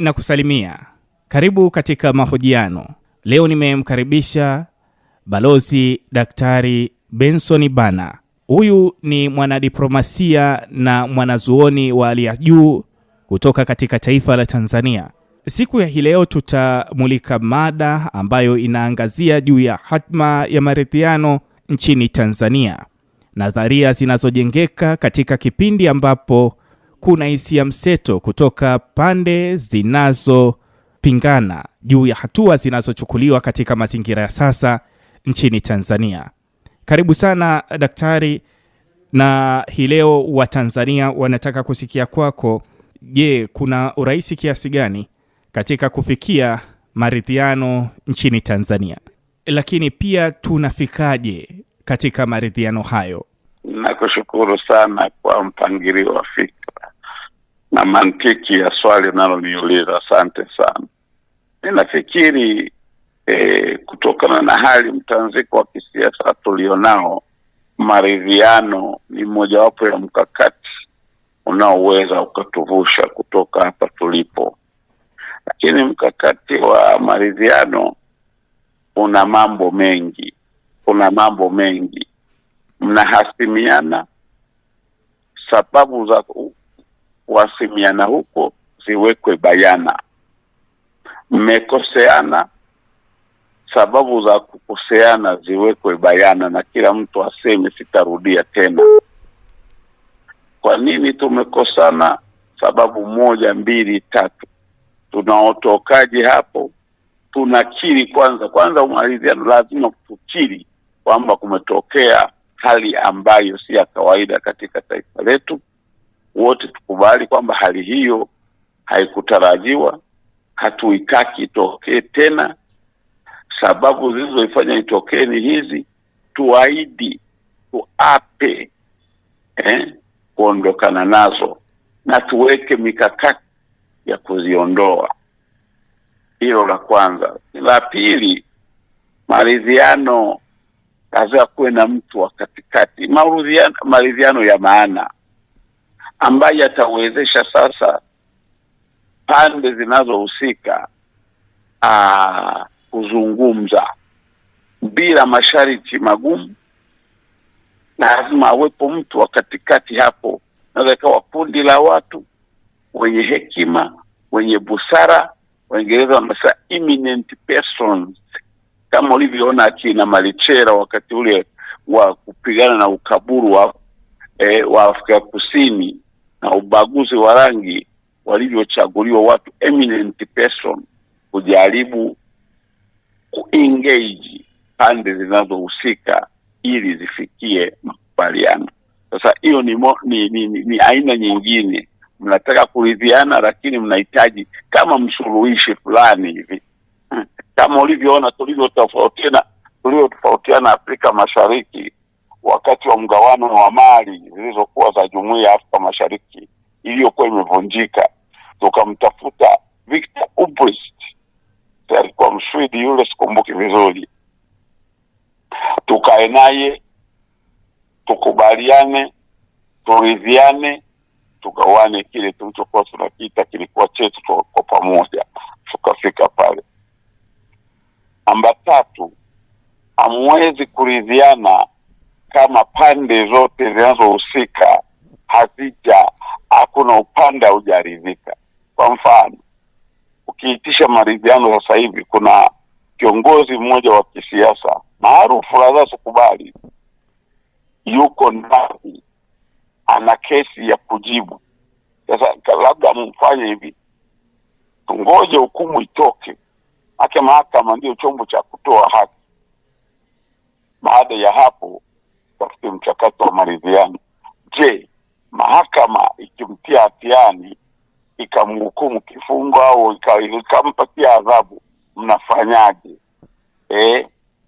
na kusalimia. Karibu katika mahojiano. Leo nimemkaribisha Balozi Daktari Benson Bana. Huyu ni mwanadiplomasia na mwanazuoni wa hali ya juu kutoka katika taifa la Tanzania. Siku ya hii leo tutamulika mada ambayo inaangazia juu ya hatma ya maridhiano nchini Tanzania. Nadharia zinazojengeka katika kipindi ambapo kuna hisia mseto kutoka pande zinazopingana juu ya hatua zinazochukuliwa katika mazingira ya sasa nchini Tanzania. Karibu sana daktari, na hii leo wa Tanzania wanataka kusikia kwako. Je, kuna urahisi kiasi gani katika kufikia maridhiano nchini Tanzania? Lakini pia tunafikaje katika maridhiano hayo? Nakushukuru sana kwa mpangilio wa fikra na mantiki ya swali naloniuliza. Asante sana. Ninafikiri kutokana na hali mtanziko wa kisiasa tulionao, maridhiano ni mojawapo ya mkakati unaoweza ukatuvusha kutoka hapa tulipo. Lakini mkakati wa maridhiano una mambo mengi. Mnahasimiana, sababu za kuhasimiana huko ziwekwe bayana. Mmekoseana, sababu za kukoseana ziwekwe bayana na kila mtu aseme sitarudia tena. Kwa nini tumekosana? Sababu 1, 2, 3. Tunaotokaje hapo? Tunakiri kwanza maridhiano lazima tukiri kwamba kumetokea hali ambayo si ya kawaida katika taifa letu. Wote tukubali kwamba hali hiyo haikutarajiwa, hatuitaki itokee tena. Sababu zilizoifanya itokee ni hizi. Tuahidi, tuape kuondokana nazo na tuweke mikakati ya kuziondoa. Hilo la kwanza. La pili, maridhiano lazima kuwe na mtu wa katikati. Maridhiano ya maana ambaye yatawezesha sasa pande zinazohusika kuzungumza bila masharti magumu. Lazima awepo mtu wa katikati hapo. Naweza kuwa kundi la watu wenye hekima, wenye busara, Waingereza wanasema eminent persons, kama ulivyoona akina Malichera wakati ule wa kupigana na ukaburu wa Afrika Kusini na ubaguzi wa rangi, walivyochaguliwa watu eminent person kujaribu kuengage pande zinazohusika ili zifikie makubaliano. Sasa hiyo ni aina nyingine. Mnataka kuridhiana lakini mnahitaji kama msuluhishi fulani hivi. Kama ulivyoona tulivyotofautiana Afrika Mashariki wakati wa mgawano wa mali zilizokuwa za Jumuiya ya Afrika Mashariki iliyokuwa imevunjika. Tukamtafuta Victor Ubrist, alikuwa Mswidi yule, sikumbuki vizuri. Tukae naye, tukubaliane, turidhiane, tugawane kile tulichokuwa tunakiita kilikuwa chetu kwa pamoja. Tukafika pale. Namba 3, hamwezi kuridhiana kama pande zote zinazohusika hakuna upande haujaridhika. Kwa mfano, ukiitisha maridhiano sasa hivi, kuna kiongozi mmoja wa kisiasa maarufu, lazima tukubali, yuko ndani, ana kesi ya kujibu. Sasa labda mfanye hivi, tungoje hukumu itoke. Hata mahakama ndio chombo cha kutoa haki. Baada ya hapo tafute mchakato wa maridhiano. Je, mahakama ikimtia hatiani ikamhukumu kifungo au ikampatia adhabu, mnafanyaje?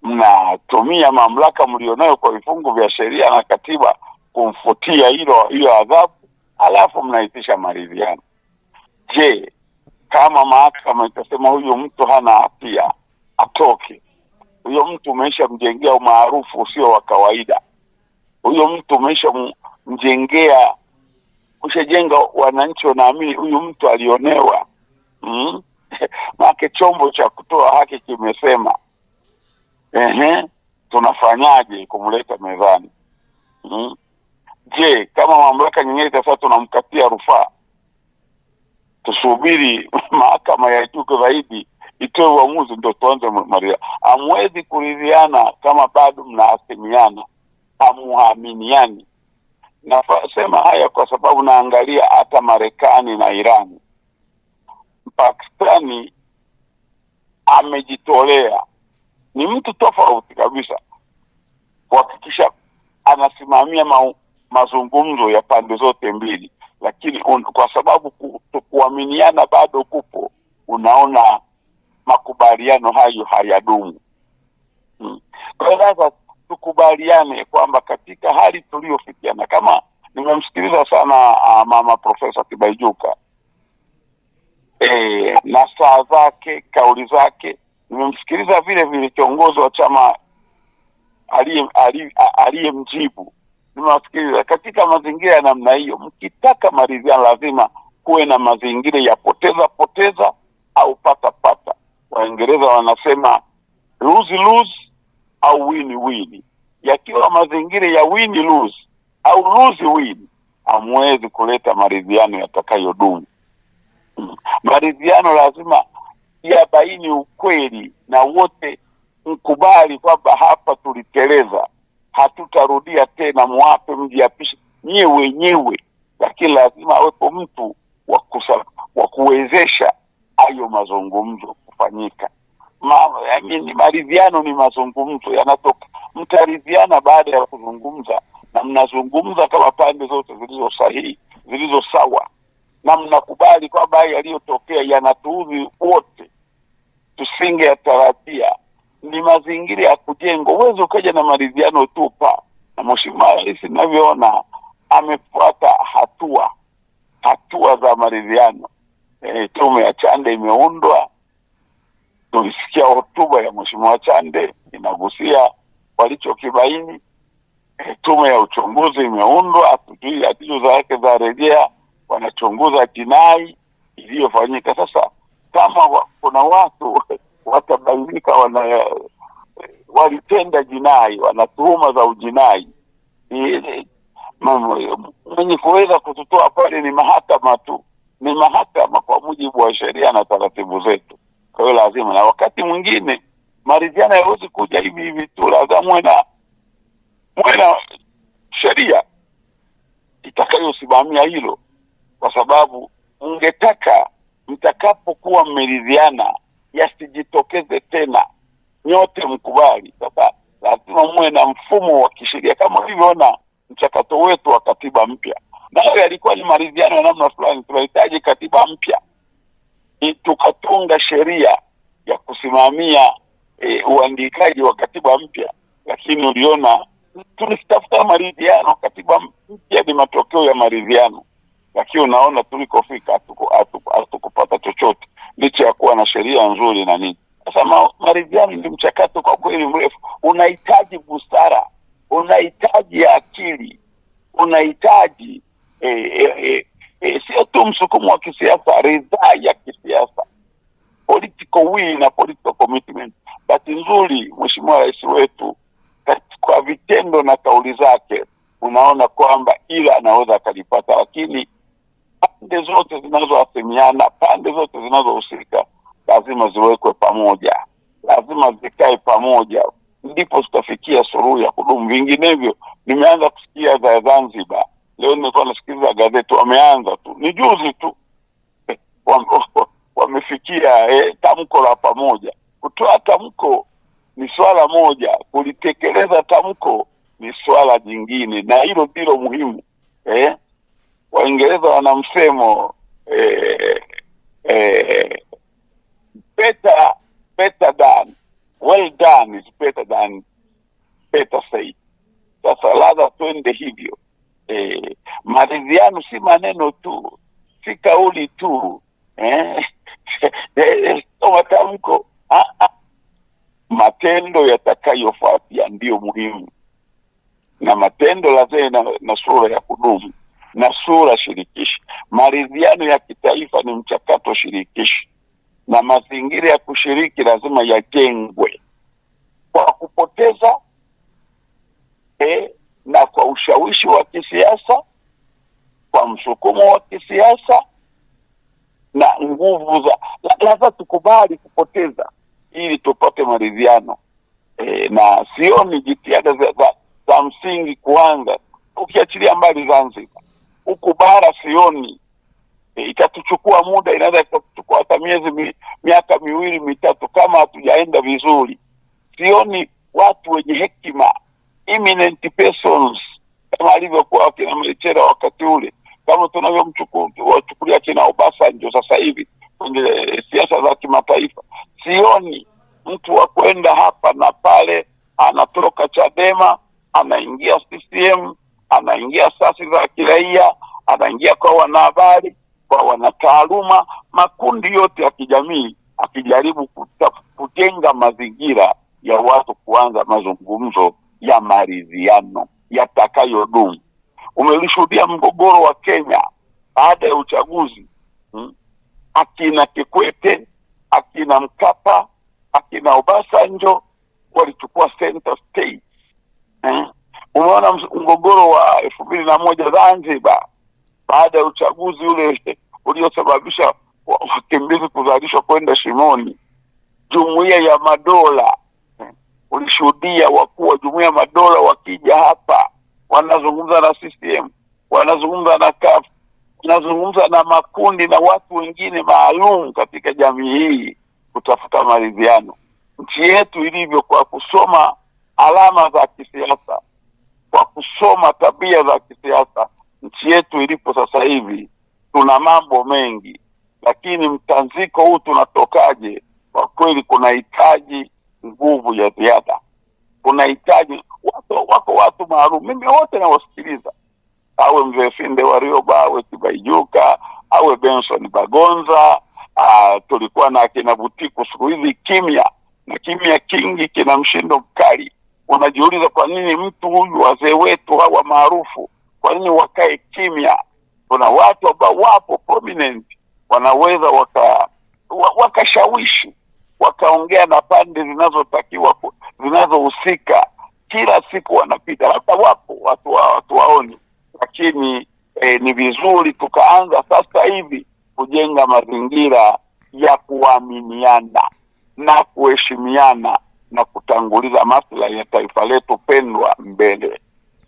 Mnatumia mamlaka mlionayo kwa vifungu vya sheria na katiba kumfutia hiyo adhabu, alafu mnaitisha maridhiano. Je, kama mahakama itasema huyo mtu hana hatia, atoke, huyo mtu umeshamjengea umaarufu usio wa kawaida, huyo mtu umeshamjengea, ushajenga wananchi wanaamini huyu mtu alionewa, Maana chombo cha kutoa haki kimesema tunafanyaje kumleta mezani? Je, kama mamlaka nyingine sasa tunamkatia rufaa, tusubiri mahakama ya juu zaidi itoe uamuzi ndio tuanze maridhiano? Hamwezi kuridhiana kama bado mnaasimiana, hamuaminiani. Nasema haya kwa sababu naangalia hata Marekani na Irani. Pakistani amejitolea, ni mtu tofauti kabisa, kuhakikisha anasimamia mazungumzo ya pande zote mbili, lakini kwa sababu kuaminiana bado kupo, unaona makubaliano hayo hayadumu. Kwa hiyo sasa tukubaliane kwamba katika hali tuliyofikiana, kama nimemsikiliza sana mama Profesa Tibaijuka na saa zake, kauli zake, nimemsikiliza vile vile kiongozi wa chama aliyemjibu, nimewasikiliza. Katika mazingira ya namna hiyo, mkitaka maridhiano lazima kuwe na mazingira ya poteza au pata. Waingereza wanasema lose au win. Yakiwa mazingira ya lose au lose, hamwezi kuleta maridhiano yatakayodumu. Maridhiano lazima yabaini ukweli na wote mkubali kwamba hapa tuliteleza, hatutarudia tena, muape mjiapishe nyewe wenyewe, lakini lazima awepo mtu wa kuwezesha hayo mazungumzo kufanyika. Maridhiano ni mazungumzo, yanatoka mtaridhiana baada ya kuzungumza, na mnazungumza kama pande zote zilizo sahihi, zilizo sawa, na mnakubali kwamba yaliyotokea yanatuudhi wote, tusinge yatarajia. Ni mazingira ya kujenga. Uwezo ukaja na maridhiano tu na Mheshimiwa Rais ninavyoona amefuata hatua za maridhiano. Tume ya Chande imeundwa, tulisikia hotuba ya Mheshimiwa Chande inagusia walichokibaini. Tume ya uchunguzi imeundwa, hatuju zake za rejea, wanachunguza jinai iliyofanyika. Sasa kama kuna watu watabainika walitenda jinai, wana tuhuma za ujinai, mwenye kuweza kututoa pale ni mahakama tu, ni mahakama kwa mujibu wa sheria na taratibu zetu. Kwa hiyo lazima, na wakati mwingine maridhiano hayawezi kuja hivi tu, lazima muwe na sheria itakayosimamia hilo, kwa sababu ungetaka mtakapokuwa mmeridhiana yasijitokeze tena, nyote mkubali. Sasa lazima muwe na mfumo wa kisheria, kama ulivyoona mchakato wetu wa katiba mpya, nayo yalikuwa ni maridhiano ya namna fulani. Tunahitaji katiba mpya, tukatunga sheria ya kusimamia uandikaji wa katiba mpya, lakini uliona tulitafuta maridhiano. Katiba mpya ni matokeo ya maridhiano, lakini unaona tulikofika hatukupata chochote, licha ya kuwa na sheria nzuri na nini. Sasa maridhiano ni mchakato kwa kweli mrefu, unahitaji busara, unahitaji akili, unahitaji sio tu msukumo wa kisiasa, ridhaa ya kisiasa, political will na political commitment. Bahati nzuri Mheshimiwa Rais wetu kwa vitendo na kauli zake unaona kwamba ila anaweza akalipata, lakini pande zote zinazoasimiana, pande zote zinazohusika lazima ziwekwe pamoja, lazima zikae pamoja, ndipo tutafikia suluhu ya kudumu. Vinginevyo, nimeanza kusikia za Zanzibar leo, nilikuwa nasikiliza gazeti, wameanza tu, ni juzi tu wamefikia tamko la pamoja. Kutoa tamko ni swala moja, kulitekeleza tamko ni swala jingine, na hilo ndilo muhimu. Waingereza wana msemo better done, well done is better than better said. Sasa lazima twende hivyo. Maridhiano si maneno tu, si kauli tu, matamko, matendo yatakayofuatia ndio muhimu, na matendo lazima na sura ya kudumu na sura shirikishi. Maridhiano ya kitaifa ni mchakato shirikishi. na mazingira ya kushiriki lazima yajengwe kwa kupoteza na kwa ushawishi wa kisiasa, kwa msukumo wa kisiasa na nguvu za lazima tukubali kupoteza ili tupate maridhiano. Na sioni jitihada za msingi kuanza, ukiachilia mbali Zanzibar, huku bara sioni. Itatuchukua muda, inaweza kuchukua hata miaka 2 mitatu kama hatujaenda vizuri. Sioni watu wenye hekima, eminent persons, kama alivyokuwa kina Mlechera wakati ule, kama tunavyomchukulia kina Obasanjo sasa hivi kwenye siasa za kimataifa. Sioni mtu wa kwenda hapa na pale, anatoka Chadema anaingia CCM, anaingia asasi za kiraia, anaingia kwa wanahabari, kwa wanataaluma, makundi yote ya kijamii, akijaribu kujenga mazingira ya watu kuanza mazungumzo ya maridhiano yatakayodumu. Umelishuhudia mgogoro wa Kenya baada ya uchaguzi. Akina Kikwete, akina Mkapa, akina Obasanjo walichukua center stage. Umeona mgogoro wa 2001 Zanzibar baada ya uchaguzi ule uliosababisha wakimbizi kuzalishwa kwenda shimoni. Jumuiya ya Madola, ulishuhudia wakuu wa Jumuiya ya Madola wakija hapa wanazungumza na CCM, wanazungumza na CUF, wanazungumza na makundi na watu wengine maalum katika jamii hii kutafuta maridhiano. Nchi yetu ilivyo, kwa kusoma alama za kisiasa, kwa kusoma tabia za kisiasa, nchi yetu ilipo sasa hivi, tuna mambo mengi, lakini mtanziko huu tunatokaje? Kwa kweli kunahitaji nguvu ya ziada. Kunahitaji wako watu maalum. Mimi wote nawasikiliza, awe Mzee Finde Warioba, awe Tibaijuka, awe Benson Bagonza, tulikuwa na akina Butiku. Siku hizi kimya na kimya kingi kina mshindo mkali. Unajiuliza kwa nini mtu huyu, wazee wetu hawa maarufu, kwa nini wakae kimya? Kuna watu ambao wapo prominent, wanaweza wakashawishi, wakaongea na pande zinazotakiwa, zinazohusika. Kila siku wanapita, hata wapo watu waoni, lakini ni vizuri tukaanza sasa hivi kujenga mazingira ya kuaminiana na kuheshimiana na kutanguliza maslahi ya taifa letu pendwa mbele.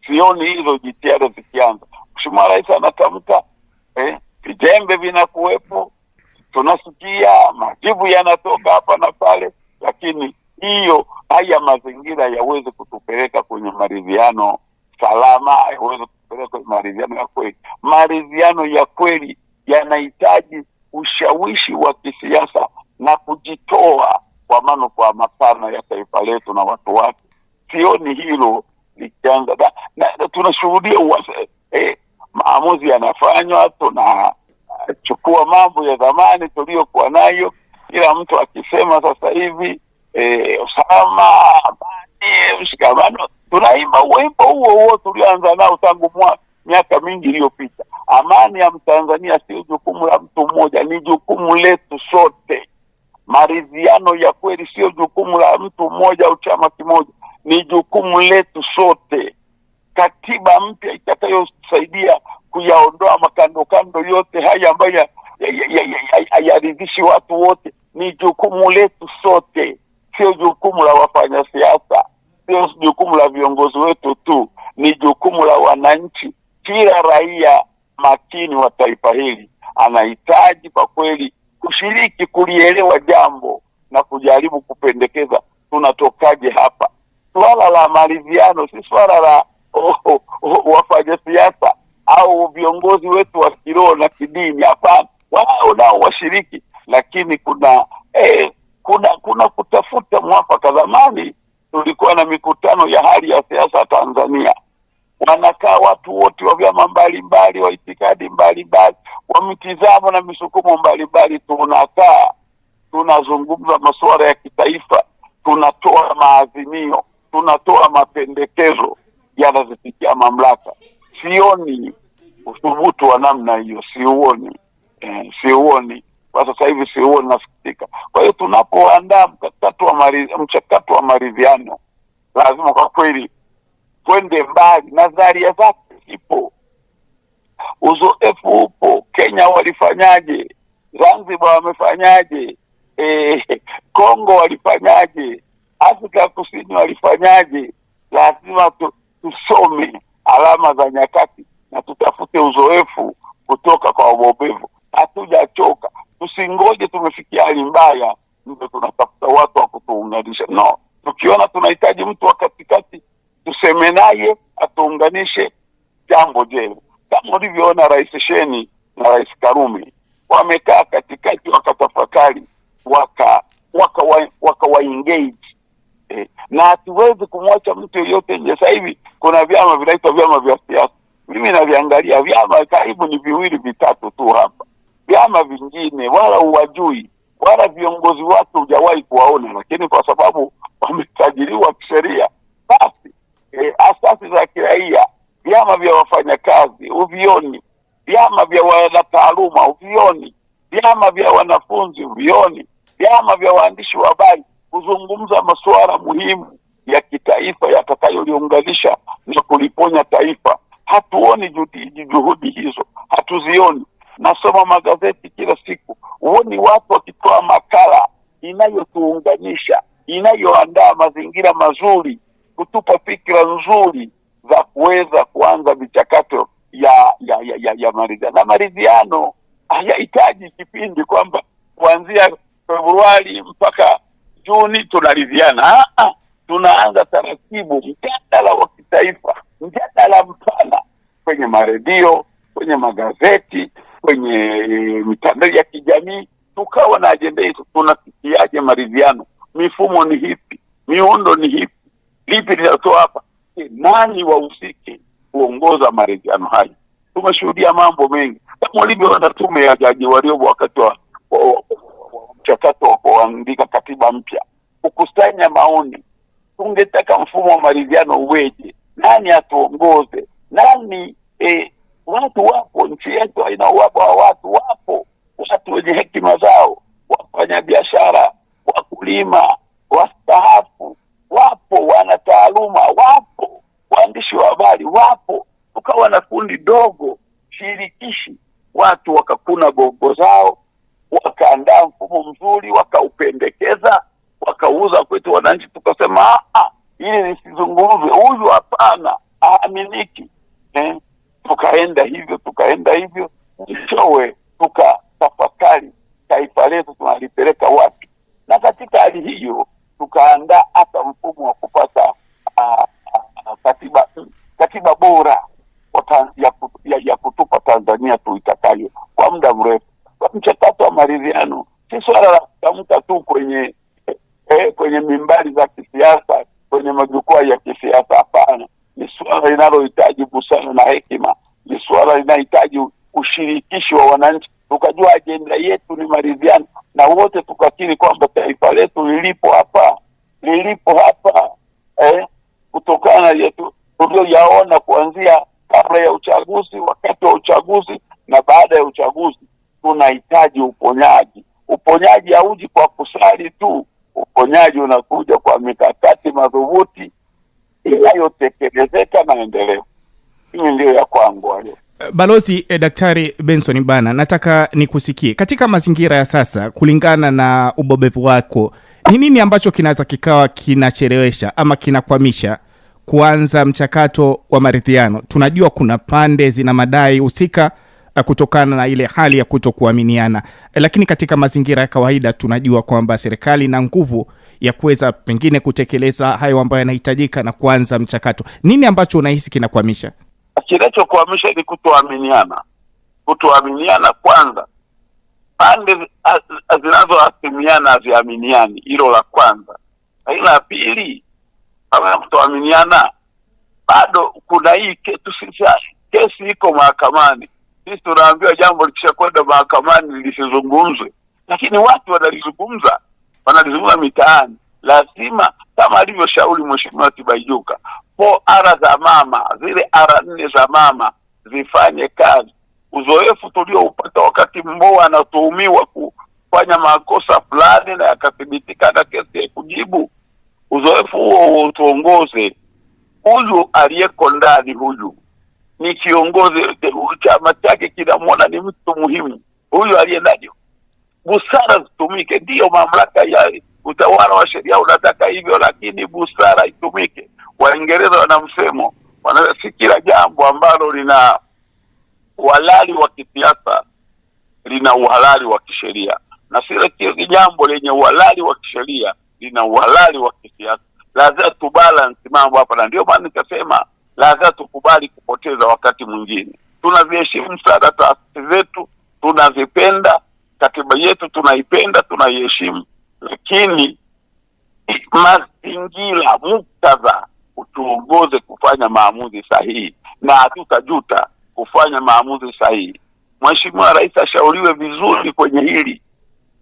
Sioni hizo jitihada zikianza. Mheshimiwa Rais anatamka, vijembe vinakuwepo, tunasikia majibu yanatoka hapa na pale, lakini haya mazingira yaweze kutupeleka kwenye maridhiano salama, yaweze kutupeleka kwenye maridhiano ya kweli. Maridhiano ya kweli yanahitaji ushawishi wa kisiasa na kujitoa kwa manufaa mapana ya taifa letu na watu wake. Sioni hilo likianza. Na tunashuhudia maamuzi yanafanywa, tunachukua mambo ya zamani tuliyokuwa nayo, kila mtu akisema sasa hivi usalama, amani, mshikamano, tunaimba wimbo huo tulioanza nao tangu miaka mingi iliyopita. Amani ya Mtanzania sio jukumu la mtu mmoja, ni jukumu letu sote. Maridhiano ya kweli sio jukumu la mtu mmoja au chama kimoja, ni jukumu letu sote. Katiba mpya itakayosaidia kuyaondoa makando yote haya ambayo hayaridhishi watu wote, ni jukumu letu sote, sio jukumu la wafanya siasa, sio jukumu la viongozi wetu tu, ni jukumu la wananchi. Kila raia makini wa taifa hili anahitaji kwa kweli kushiriki, kulielewa jambo na kujaribu kupendekeza tunatokaje hapa. Swala la maridhiano si swala la wafanya siasa au viongozi wetu wa kiroho na kidini. Hapana, wao nao washiriki, lakini kuna kutafuta mwafaka. Zamani tulikuwa na mikutano ya hali ya siasa Tanzania, wanakaa watu wote wa vyama mbalimbali, wa itikadi mbalimbali, wa mitizamo na misukumo mbalimbali. Tunakaa, tunazungumza masuala ya kitaifa, tunatoa maazimio, tunatoa mapendekezo, yanazifikia mamlaka. Sioni uthubutu wa namna hiyo, siuoni. Kwa sasa hivi siuoni, nasikitika. Kwa hiyo tunapoandaa mchakato wa maridhiano, lazima kwa kweli twende mbali. Nadharia zake ipo, uzoefu upo. Kenya walifanyaje? Zanzibar wamefanyaje? Kongo walifanyaje? Afrika ya Kusini walifanyaje? Lazima tusome alama za nyakati na tutafute uzoefu kutoka kwa wabobevu. Hatujachoka, tusingoje tumefikia hali mbaya ndio tunatafuta watu wa kutuunganisha. No, tukiona tunahitaji mtu wa katikati, tuseme naye atuunganishe jambo jema. Kama ulivyoona Rais Sheni na Rais Karume wamekaa katikati, wakatafakari, waka engage. Na hatuwezi kumwacha mtu yeyote nje. Sasa hivi kuna vyama vinaitwa vyama vya siasa. Mimi naviangalia vyama karibu ni 2 vitatu tu hapa. Vyama vingine wala uwajui, wala viongozi watu hujawahi kuwaona, lakini kwa sababu wamesajiliwa kisheria, basi asasi za kiraia, vyama vya wafanyakazi uvioni, vyama vya wanataaluma uvioni, vyama vya wanafunzi uvioni, vyama vya waandishi wa habari kuzungumza masuala muhimu ya kitaifa yatakayoliunganisha na kuliponya taifa. Hatuoni juhudi hizo, hatuzioni. Nasoma magazeti kila siku, huoni watu wakitoa makala inayotuunganisha, inayoandaa mazingira mazuri, kutupa fikra nzuri za kuweza kuanza michakato ya maridhiano. Na maridhiano hayahitaji kipindi kwamba kuanzia Februari mpaka Juni tunaridhiana. Tunaanza taratibu, mjadala wa kitaifa, mjadala mpana kwenye maredio, kwenye magazeti, kwenye mitandao ya kijamii. Tukawa na ajenda hizo, tunafikiaje maridhiano, mifumo ni hipi, miundo ni hipi, lipi linatoa hapa, nani wahusike kuongoza maridhiano haya. Tumeshuhudia mambo mengi kama ulivyoona tume ya Jaji Warioba wakati wa mchakato wa kuandika katiba mpya, kukusanya maoni. Tungetaka mfumo wa maridhiano uweje, nani atuongoze, nani watu wapo, nchi yetu haina uhaba wa watu. Wapo watu wenye hekima zao, wafanya biashara, wakulima, wastaafu, wapo wanataaluma, wapo waandishi wa habari, wapo. Tukawa na kundi dogo shirikishi, watu wakakuna gogo zao, wakaandaa mfumo mzuri, wakaupendekeza, wakauza kwetu wananchi. Tukasema ili lisizungumzwe, huyu hapana, haaminiki. Tukaenda hivyo, mwishowe tukatafakari taifa letu tunalipeleka wapi. Na katika hali hiyo tukaandaa hata mfumo wa kupata katiba bora ya kutupa Tanzania tuitakayo kwa muda mrefu. Kwa mchakato wa maridhiano si swala la kutamka tu kwenye mimbari za kisiasa, kwenye majukwaa ya kisiasa. Hapana, ni swala linalohitaji busara na hekima, ni swala linahitaji ushirikishi wa wananchi. Tukajua ajenda yetu ni maridhiano, na wote tukakiri kwamba taifa letu lilipo hapa kutokana na tulioyaona kuanzia kabla ya uchaguzi, wakati wa uchaguzi na baada ya uchaguzi. Tunahitaji uponyaji. Uponyaji hauji kwa kusali tu, uponyaji unakuja kwa mikakati madhubuti inayotekelezeka na endelevu. Hii ndio ya kwangu hayo. Balozi Daktari Benson Bana, nataka nikusikie katika mazingira ya sasa, kulingana na ubobevu wako, ni nini ambacho kinaweza kikawa kinachelewesha ama kinakwamisha kuanza mchakato wa maridhiano? Tunajua kuna pande zina madai husika kutokana na ile hali ya kutokuaminiana, lakini katika mazingira ya kawaida tunajua kwamba serikali ina nguvu ya kuweza pengine kutekeleza hayo ambayo yanahitajika na kuanza mchakato. Nini ambacho unahisi kinakwamisha? Kinachokwamisha ni kutoaminiana. Kwanza, pande zinazohasimiana haziaminiani, hilo la kwanza. Ila la pili, kama kutoaminiana, bado kuna hii kesi iko mahakamani. Sisi tunaambiwa jambo likishakwenda mahakamani lisizungumzwe, lakini watu wanalizungumza mitaani. Lazima, kama alivyoshauri Mheshimiwa Tibaijuka, 4R za mama, zile R4 za mama zifanye kazi. Uzoefu tulioupata wakati Mbowe anatuhumiwa kufanya makosa fulani na yakathibitika na kesi ya kujibu, uzoefu huo utuongoze. Huyu aliyeko ndani, huyu ni kiongozi, chama chake kinamwona ni mtu muhimu. Huyu aliye ndani, busara zitumike. Ndiyo, mamlaka ya utawala wa sheria unataka hivyo, lakini busara itumike. Waingereza wana msemo, si kila jambo ambalo lina uhalali wa kisiasa lina uhalali wa kisheria, na kila jambo lenye uhalali wa kisheria lina uhalali wa kisiasa. Lazima tubalance mambo hapa, na ndio maana nikasema lazima tukubali kupoteza wakati mwingine. Tunaziheshimu sana taasisi zetu, tunazipenda, katiba yetu tunaipenda, tunaiheshimu, lakini mazingira, muktadha utuongoze kufanya maamuzi sahihi, na hatutajuta kufanya maamuzi sahihi. Mheshimiwa Rais ashauriwe vizuri kwenye hili.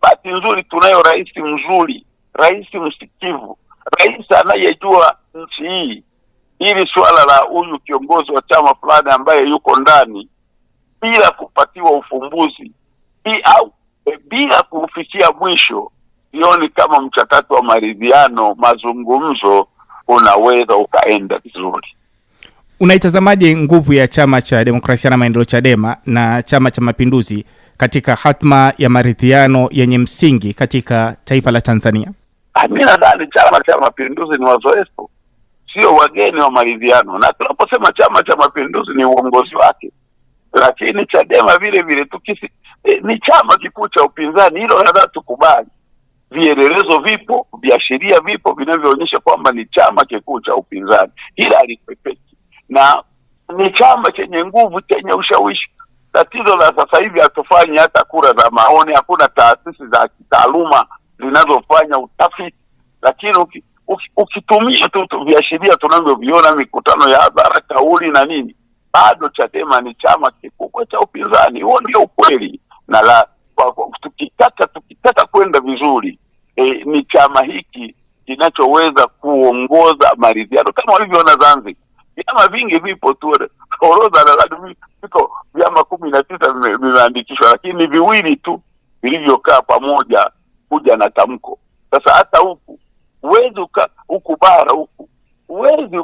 Bahati nzuri tunayo rais mzuri, rais msikivu, rais anayejua nchi hii. Hili swala la huyu kiongozi wa chama fulani ambaye yuko ndani bila kupatiwa ufumbuzi bila kufikia mwisho, sioni kama mchakato wa maridhiano, mazungumzo unaweza ukaenda vizuri. Unaitazamaje nguvu ya Chama cha Demokrasia na Maendeleo Chadema na Chama cha Mapinduzi katika hatma ya maridhiano yenye msingi katika taifa la Tanzania? Mimi nadhani Chama cha Mapinduzi ni wazoefu, sio wageni wa maridhiano, na tunaposema Chama cha Mapinduzi ni uongozi wake, lakini Chadema vile vile ni chama kikuu cha upinzani. Hilo nadhani tukubali. Vielelezo vipo, viashiria vipo vinavyoonyesha kwamba ni chama kikuu cha upinzani. Hila alikwepeki, na ni chama chenye nguvu, chenye ushawishi. Tatizo la sasa hivi hatufanyi hata kura za maoni, hakuna taasisi za kitaaluma zinazofanya utafiti, lakini ukitumia tu viashiria tunavyoviona, mikutano ya hadhara, kauli na nini, bado Chadema ni chama kikubwa cha upinzani. Huo ndio ukweli, na tukitaka kwenda vizuri, ni chama hiki kinachoweza kuongoza maridhiano kama walivyoona Zanzibar. Vyama vingi vipo tu, orodha na viko vyama 19 vimeandikishwa, lakini viwili tu vilivyokaa pamoja kuja na tamko. Sasa hata huku huwezi huku bara huku huwezi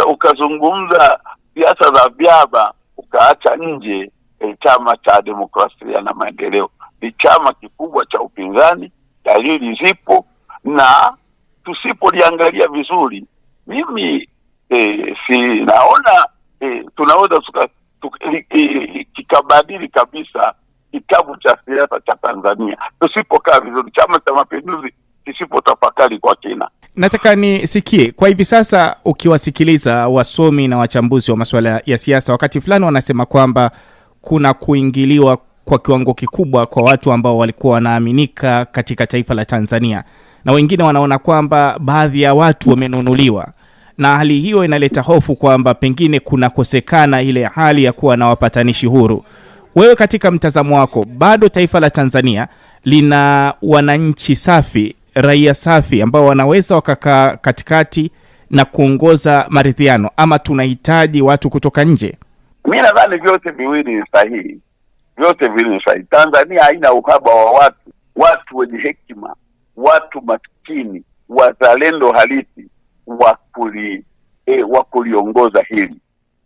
ukazungumza siasa za vyama ukaacha nje Chama cha Demokrasia na Maendeleo. Ni chama kikubwa cha upinzani, dalili zipo, na tusipoliangalia vizuri, mimi naona tunaweza kikabadili kabisa kitabu cha siasa cha Tanzania tusipokaa vizuri, Chama cha Mapinduzi kisipotafakari kwa kina. Nataka nisikie kwa hivi sasa, ukiwasikiliza wasomi na wachambuzi wa masuala ya siasa, wakati fulani wanasema kwamba kuna kuingiliwa kwa kiwango kikubwa kwa watu ambao walikuwa wanaaminika katika taifa la Tanzania, na wengine wanaona kwamba baadhi ya watu wamenunuliwa, na hali hiyo inaleta hofu kwamba pengine kunakosekana ile hali ya kuwa na wapatanishi huru. Wewe katika mtazamo wako, bado taifa la Tanzania lina wananchi safi, raia safi ambao wanaweza wakakaa katikati na kuongoza maridhiano, ama tunahitaji watu kutoka nje? Mimi nadhani vyote viwili ni sahihi. Vyote viwili ni sahihi. Tanzania haina uhaba wa watu wenye hekima, watu maskini, wazalendo halisi wa kuliongoza hili.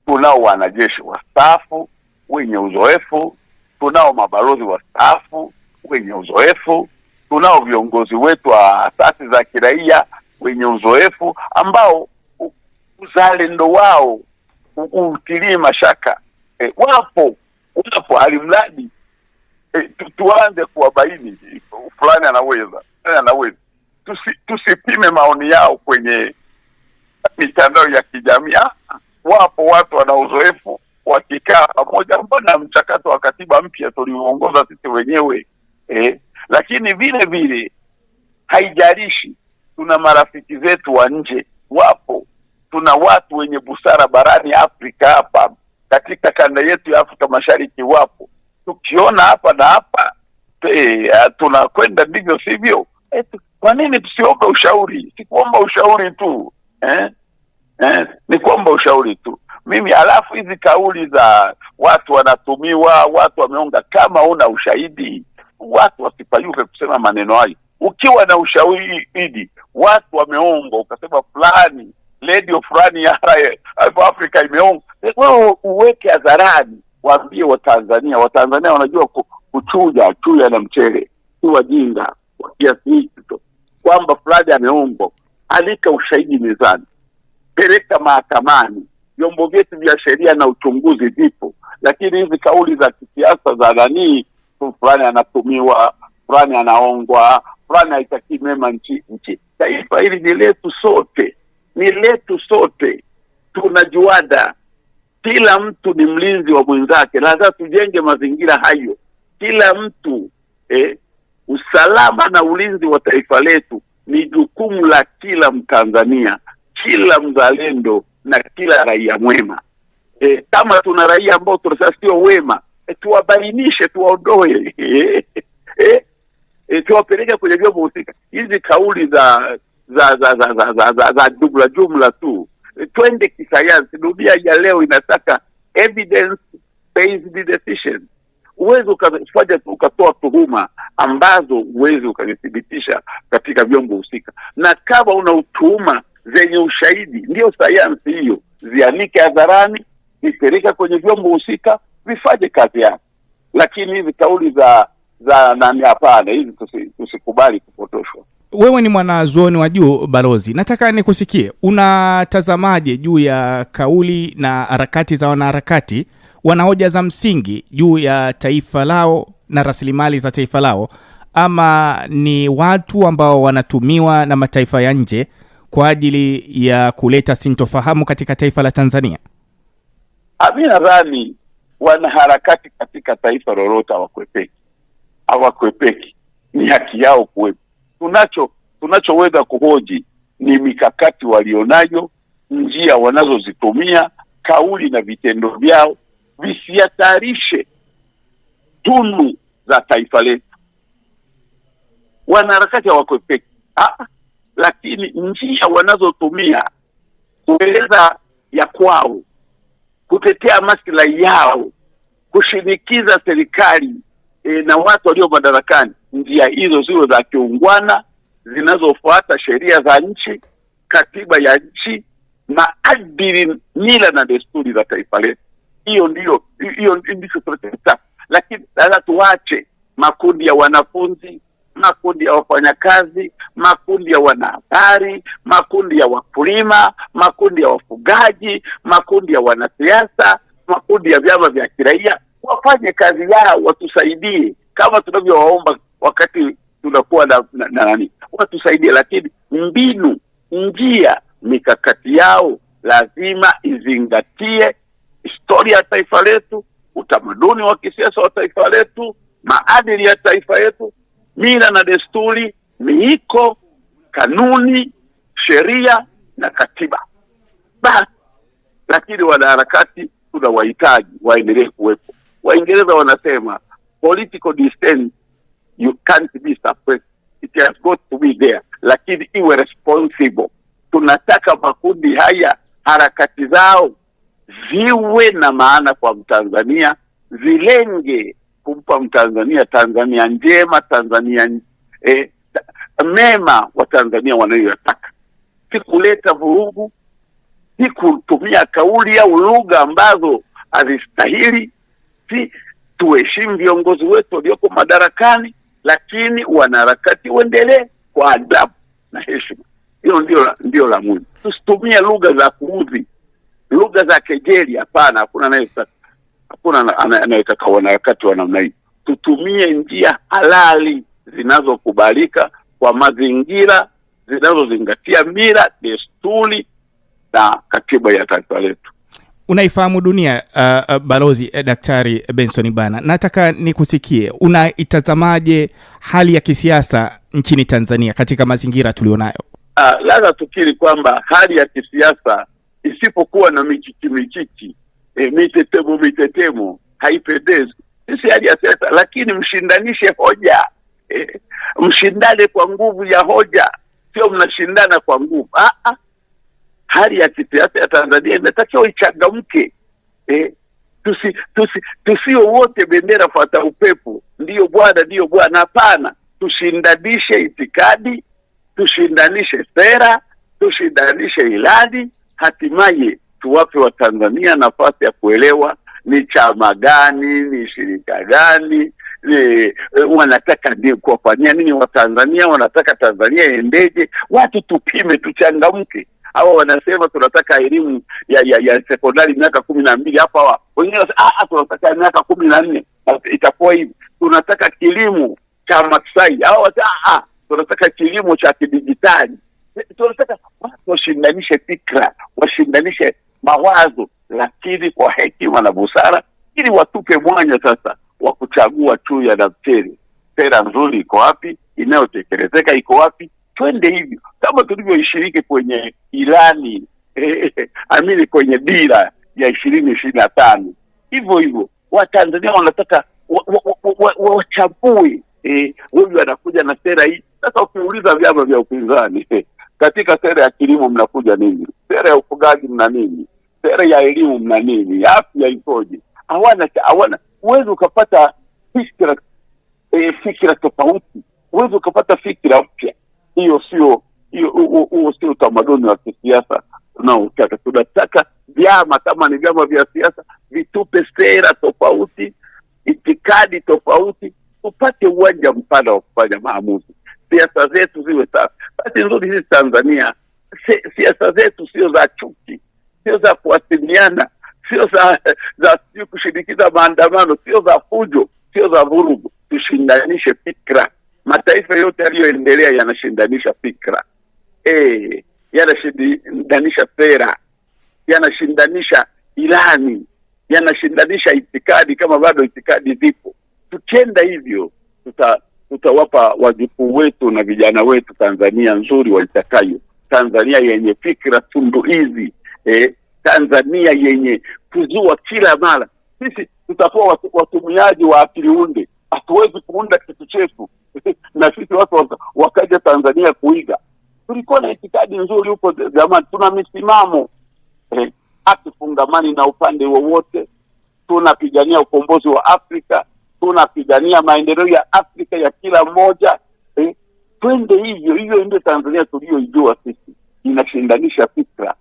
Tunao wanajeshi wastaafu wenye uzoefu, tunao mabalozi wastaafu wenye uzoefu, tunao viongozi wetu wa asasi za kiraia wenye uzoefu ambao uzalendo wao utilie mashaka. Wapo alimradi tuanze kuwabaini fulani anaweza. Tusipime maoni yao kwenye mitandao ya kijamii. Wapo watu wana uzoefu, wakikaa pamoja. Mbona mchakato wa katiba mpya tuliuongoza sisi wenyewe? Lakini vile vile haijalishi, tuna marafiki zetu wa nje, wapo. Tuna watu wenye busara barani Afrika, hapa katika kanda yetu ya Afrika Mashariki wapo. Tukiona hapa na hapa tunakwenda ndivyo sivyo, kwa nini tusiombe ushauri? Sikuomba ushauri tu, ni kuomba ushauri tu. Mimi alafu hizi kauli za watu wanatumiwa, watu wameonga, kama una ushahidi watu wasipayuke kusema maneno hayo. Ukiwa na ushahidi watu wameongo, ukasema fulani radio fulani ya Afrika imeongo, wewe uweke hadharani, waambie Watanzania. Watanzania wanajua kuchuja na mchele, si wajinga wa kiasi hicho kwamba fulani ameongo. Alika ushahidi mezani, peleka mahakamani, vyombo vyetu vya sheria na uchunguzi vipo. Lakini hizi kauli za kisiasa za nani, fulani anatumiwa, fulani anaongwa, fulani haitaki mema nchi. Taifa hili ni letu sote, ni letu sote, tunajuada. Kila mtu ni mlinzi wa mwenzake, lazima tujenge mazingira hayo. Kila mtu usalama na ulinzi wa taifa letu ni jukumu la kila Mtanzania, kila mzalendo na kila raia mwema. Kama tuna raia ambao tunasema sio wema, tuwabainishe, tuwaondoe, tuwapeleke kwenye vyombo husika. Hizi kauli za jumla tu, twende kisayansi. Dunia ya leo inataka evidence based decision. Uwezi ukafanya ukatoa tuhuma ambazo uwezi ukazithibitisha katika vyombo husika. Na kama una utuhuma zenye ushahidi, ndio sayansi hiyo, zianike hadharani, zipeleke kwenye vyombo husika, vifanye kazi yake. Lakini hizi kauli za nani, hapana, hizi tusikubali kupotoshwa. Wewe ni mwanazuoni wa juu balozi, nataka nikusikie, unatazamaje juu ya kauli na harakati za wanaharakati wanahoja za msingi juu ya taifa lao na rasilimali za taifa lao, ama ni watu ambao wanatumiwa na mataifa ya nje kwa ajili ya kuleta sintofahamu katika taifa la Tanzania? Mimi nadhani wanaharakati katika taifa lolote hawakwepeki, ni haki yao kuwepo. Tunachoweza kuhoji ni mikakati walionayo, njia wanazozitumia, kauli na vitendo vyao visihatarishe tunu za taifa letu. Wanaharakati hawakwepeki, lakini njia wanazotumia kueleza ya kwao, kutetea maslahi yao, kushinikiza serikali na watu walio madarakani, njia hizo ziwe za kiungwana, zinazofuata sheria za nchi, katiba ya nchi, maadili, mila na desturi za taifa letu. Hiyo ndiyo tunachotaka. Lakini lazima tuache makundi ya wanafunzi, makundi ya wafanyakazi, makundi ya wanahabari, makundi ya wakulima, makundi ya wafugaji, makundi ya wanasiasa, makundi ya vyama vya kiraia wafanye kazi yao, watusaidie kama tunavyowaomba wakati tunakuwa na nani, watusaidie. Lakini mbinu, njia, mikakati yao lazima izingatie historia ya taifa letu, utamaduni wa kisiasa wa taifa letu, maadili ya taifa letu, mila na desturi, miiko, kanuni, sheria na katiba. Basi. Lakini wanaharakati tunawahitaji waendelee kuwepo. Waingereza wanasema political dissent you can't be suppressed, it has got to be there, lakini iwe responsible. Tunataka makundi haya harakati zao ziwe na maana kwa Mtanzania, zilenge kumpa Mtanzania Tanzania njema, Tanzania mema wa Tanzania wanayotaka. Si kuleta vurugu, si kutumia kauli au lugha ambazo hazistahili. Si tuheshimu viongozi wetu walioko madarakani, lakini wanaharakati waendelee kwa adabu na heshima. Hilo ndio la muhimu. Tusitumie lugha za kuudhi, lugha za kejeli. Hapana, hakuna anayetaka wanaharakati wa namna hii. Tutumie njia halali zinazokubalika kwa mazingira, zinazozingatia mila, desturi na katiba ya taifa letu. Unaifahamu dunia balozi Daktari Benson Bana, nataka nikusikie, unaitazamaje hali ya kisiasa nchini Tanzania katika mazingira tulionayo? Lazima tukiri kwamba hali ya kisiasa isipokuwa na michichi, mitetemo haipendezi. Sisi hali ya siasa, lakini mshindanishe hoja, mshindane kwa nguvu ya hoja, sio mnashindana kwa nguvu. Hali ya kisiasa ya Tanzania inatakiwa ichangamke. tusio wote bendera fuata upepo, ndio bwana. Hapana, tushindanishe itikadi, tushindanishe sera, tushindanishe ilani, hatimaye tuwape Watanzania nafasi ya kuelewa ni chama gani, ni shirika gani, wanataka kuwafanyia nini Watanzania, wanataka Tanzania iendeje. Watu tupime, tuchangamke. Hawa wanasema tunataka elimu ya sekondari miaka 12, hapa wengine wanasema tunataka miaka 14. Itakuwa hivi. Tunataka kilimo cha Maksai, hao tunataka kilimo cha kidijitali. Tunataka watu washindanishe fikra, washindanishe mawazo, lakini kwa hekima na busara, ili watupe mwanya sasa wa kuchagua tu ya daftari. Sera nzuri iko wapi, inayotekelezeka iko wapi? Twende hivyo kama tulivyoishiriki kwenye ilani kwenye dira ya 2025. Hivyo Watanzania wanataka wachambue huyu anakuja na sera hii. Sasa ukiuliza vyama vya upinzani katika sera ya kilimo mnakuja nini? Sera ya ufugaji mna nini? Sera ya elimu mna nini? Afya ikoje? Hawana. Uwezo ukapata fikra tofauti, uwezo ukapata fikra mpya. Hiyo sio utamaduni wa kisiasa tunaotaka. Tunataka vyama, kama ni vyama vya siasa, vitupe sera tofauti, itikadi tofauti, tupate uwanja mpana wa kufanya maamuzi. Siasa zetu ziwe safi. Basi nzuri hizi Tanzania, siasa zetu sio za chuki, sio za kuasimiana, sio za kushinikiza maandamano, sio za fujo, sio za vurugu. Tushindanishe fikra. Mataifa yote yaliyoendelea yanashindanisha fikra, yanashindanisha sera, yanashindanisha ilani, yanashindanisha itikadi, kama bado itikadi zipo. Tukienda hivyo tutawapa wajukuu wetu na vijana wetu Tanzania nzuri waitakayo, Tanzania yenye fikra tunduizi, Tanzania yenye kuzua kila mara. Sisi tutakuwa watumiaji wa akili unde, hatuwezi kuunda kitu chetu na sisi watu wakaja Tanzania kuiga. Tulikuwa na itikadi nzuri huko zamani, tuna misimamo hatufungamani na upande wowote. Tunapigania ukombozi wa Afrika, tunapigania maendeleo ya Afrika ya kila mmoja. Twende hivyo ndio Tanzania tuliyojua sisi. Inashindanisha fikra,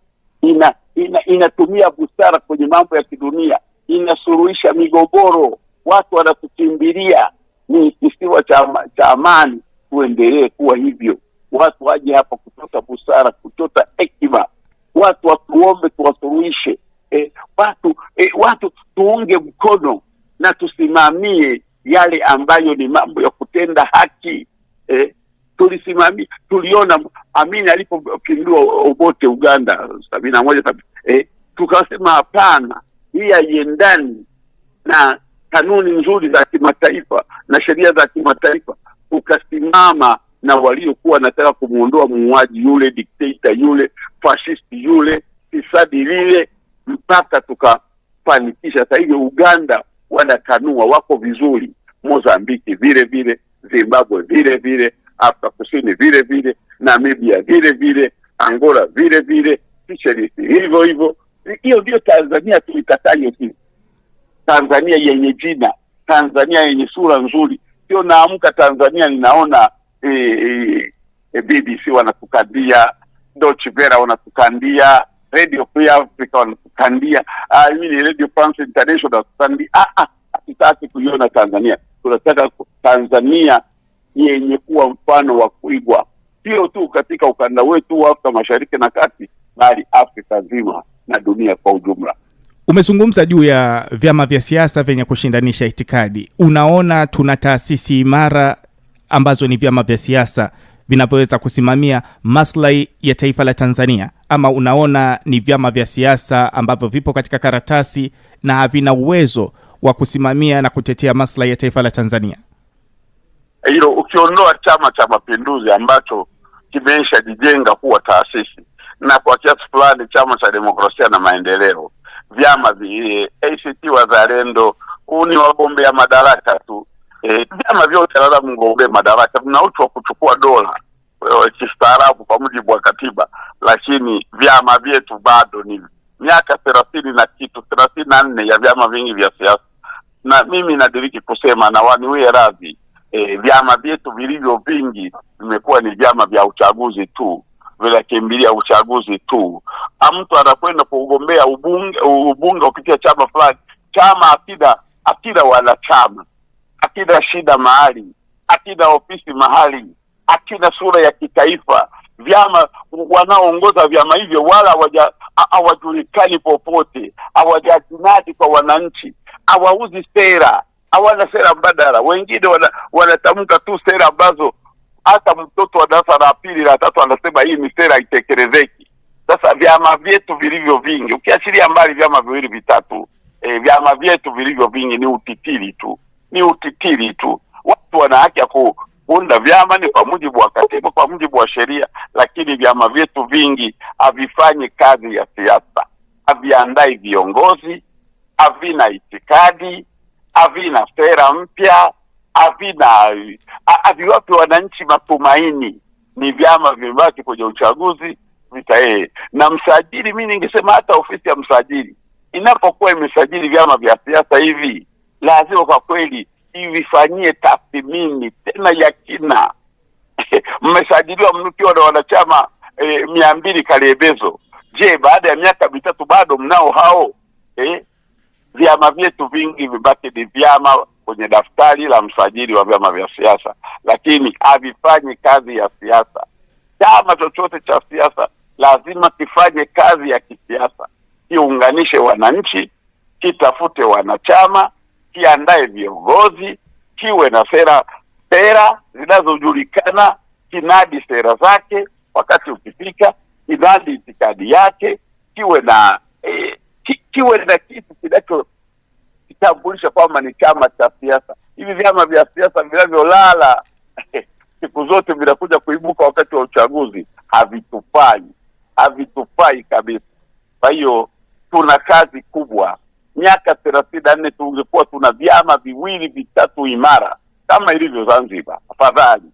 inatumia busara kwenye mambo ya kidunia, inasuluhisha migogoro. Watu wanatukimbilia, ni kisiwa cha amani. Tuendelee kuwa hivyo. Watu waje hapa kuchota busara, kuchota hekima. Watu watuombe, tuwasuluhishe. Watu tuunge mkono na tusimamie yale ambayo ni mambo ya kutenda haki. Tulisimamia, tuliona Amin alipopindua Obote Uganda 71, tukasema hapana, hii haiendani na kanuni nzuri za kimataifa na sheria za kimataifa. Tukasimama na waliokuwa nataka kumuondoa muuaji yule, dictator yule, fascist yule, fisadi lile, mpaka tukafanikisha. Sasa hivi Uganda wanakanua, wako vizuri, Mozambiki vile vile, Zimbabwe vile vile, Afrika Kusini vile vile, Namibia vile vile, Angola vile vile, Seychelles hivyo hivyo. Hiyo ndio Tanzania tulitakayo sisi. Tanzania yenye jina, Tanzania yenye sura nzuri. Sio naamka Tanzania ninaona BBC wanatukandia, Deutsche Welle wanatukandia, Radio Free Africa wanatukandia, Radio France International wanatukandia. Hatutaki kuiona Tanzania. Tunataka Tanzania yenye kuwa mfano wa kuigwa, sio tu katika ukanda wetu wa Afrika Mashariki na Kati, bali Afrika nzima na dunia kwa ujumla. Umezungumza juu ya vyama vya siasa vyenye kushindanisha itikadi. Unaona tuna taasisi imara ambazo ni vyama vya siasa vinavyoweza kusimamia maslahi ya taifa la Tanzania, ama unaona ni vyama vya siasa ambavyo vipo katika karatasi na havina uwezo wa kusimamia na kutetea maslahi ya taifa la Tanzania? Hilo ukiondoa Chama cha Mapinduzi ambacho kimeisha jijenga kuwa taasisi, na kwa kiasi fulani Chama cha Demokrasia na Maendeleo, vyama vile ACT Wazalendo ni wagombea madaraka tu. Vyama vyote lazima mgombee madaraka, mna uchu wa kuchukua dola kistaarabu kwa mujibu wa katiba, lakini vyama vyetu bado ni miaka 30 na kitu 34 ya vyama vingi vya siasa, na mimi nadiriki kusema na waniwie radhi, vyama vyetu vilivyo vingi vimekuwa ni vyama vya uchaguzi tu, vinakimbilia uchaguzi tu. Mtu anakwenda kugombea ubunge kupitia chama fulani, chama akida wanachama, akida shida mahali, akida ofisi mahali, akida sura ya kitaifa. Vyama wanaoongoza vyama hivyo wala hawajulikani popote, hawajajinadi kwa wananchi, hawauzi sera, hawana sera mbadala. Wengine wanatamka tu sera ambazo hata mtoto wa darasa la pili la tatu anasema hii ni sera itekelezeki. Sasa vyama vyetu vilivyo vingi, ukiachilia mbali vyama viwili vitatu, vyama vyetu vilivyo vingi ni utitiri tu. Watu wana haki ya kuunda vyama ni kwa mujibu wa katiba, kwa mujibu wa sheria, lakini vyama vyetu vingi havifanyi kazi ya siasa, haviandai viongozi, havina itikadi, havina sera mpya, haviwapi wananchi matumaini. Ni vyama vimebaki kwenye uchaguzi na msajili. Mimi ningesema hata ofisi ya msajili inapokuwa imesajili vyama vya siasa hivi, lazima kwa kweli ivifanyie tathmini tena ya kina. Mmesajiliwa mkiwa na wanachama 200 Kalebezo. Je, baada ya miaka mitatu bado mnao hao? Vyama vyetu vingi vibaki ni vyama kwenye daftari la msajili wa vyama vya siasa, lakini havifanyi kazi ya siasa. Chama chochote cha siasa lazima kifanye kazi ya kisiasa, kiunganishe wananchi, kitafute wanachama, kiandae viongozi, kiwe na sera zinazojulikana, kinadi sera zake wakati ukifika, kinadi itikadi yake, kiwe na kitu kinacho kitambulisha kwamba ni chama cha siasa. Hivi vyama vya siasa vinavyolala siku zote vinakuja kuibuka wakati wa uchaguzi, havitufai kabisa. Kwa hiyo tuna kazi kubwa. Miaka 34 tungekuwa tuna vyama viwili vitatu imara kama ilivyo Zanzibar, afadhali.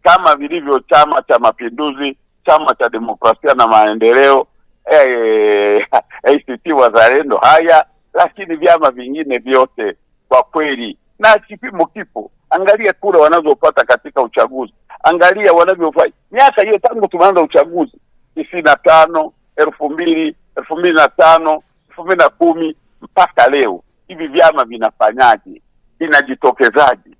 Kama vilivyo Chama cha Mapinduzi, Chama cha Demokrasia na Maendeleo, ACT Wazalendo, haya. Lakini vyama vingine vyote kwa kweli, na kipimo kipo. Angalia kura wanazopata katika uchaguzi, angalia wanavyofanya miaka hiyo tangu tumeanza uchaguzi 95, 2000, 2005, 2010 mpaka leo. Hivi vyama vinafanyaje? Vinajitokezaje?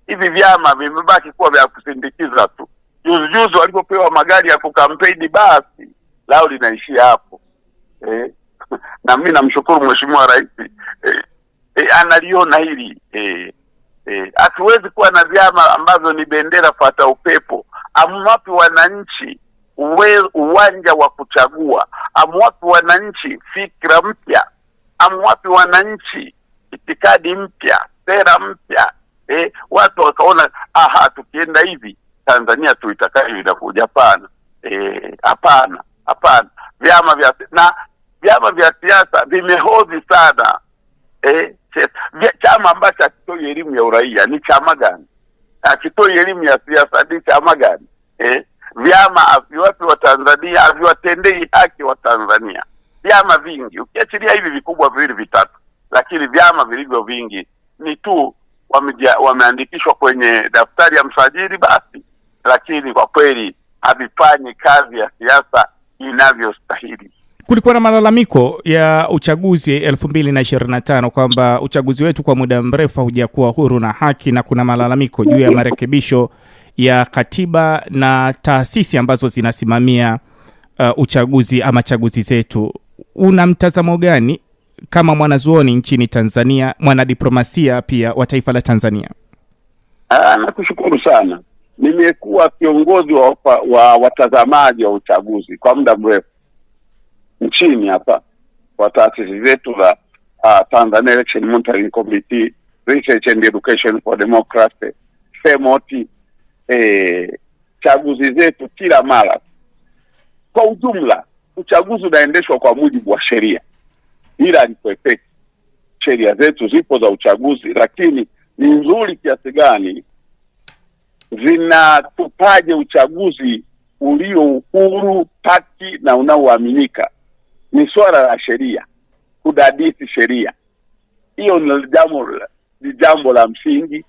Hivi vyama vimebaki kuwa vya kusindikiza tu. Juzi walipopewa magari ya kukampeni, basi lao linaishia hapo. Na mimi namshukuru Mheshimiwa Rais analiona hili. Hatuwezi kuwa na vyama ambazo ni bendera fuata upepo. Amwapi wananchi uwanja wa kuchagua, amwapi wananchi fikra mpya, amwapi wananchi itikadi mpya, sera mpya. Watu wakaona tukienda hivi Tanzania tuitakayo inakuja. Hapana. Vyama vya siasa vimehodhi sana. Chama ambacho hakitoi elimu ya uraia ni chama gani? Hakitoi elimu ya siasa ni chama gani? Vyama haviwapi wa Tanzania, haviwatendei haki wa Tanzania. Vyama vingi, ukiachilia hivi vikubwa viwili vitatu, lakini vyama vilivyo vingi ni tu wameandikishwa kwenye daftari ya msajili basi, lakini kwa kweli havifanyi kazi ya siasa inavyostahili. Kulikuwa na malalamiko ya uchaguzi 2025 kwamba uchaguzi wetu kwa muda mrefu haujakuwa huru na haki, na kuna malalamiko juu ya marekebisho ya katiba na taasisi ambazo zinasimamia uchaguzi ama chaguzi zetu. Una mtazamo gani kama mwanazuoni nchini Tanzania, mwanadiplomasia pia wa taifa la Tanzania? Nakushukuru sana. Nimekuwa kiongozi wa watazamaji wa uchaguzi kwa muda mrefu nchini hapa kwa taasisi zetu za Tanzania Election Monitoring Committee, Research and Education for Democracy, FEMOT. Chaguzi zetu kila mara kwa ujumla, uchaguzi unaendeshwa kwa mujibu wa sheria, ila alipoepeki sheria zetu zipo za uchaguzi, lakini ni nzuri kiasi gani zinatupaje uchaguzi ulio uhuru, haki na unaoaminika. Ni swala la sheria. kudadisi sheria. Hiyo ni jambo la msingi.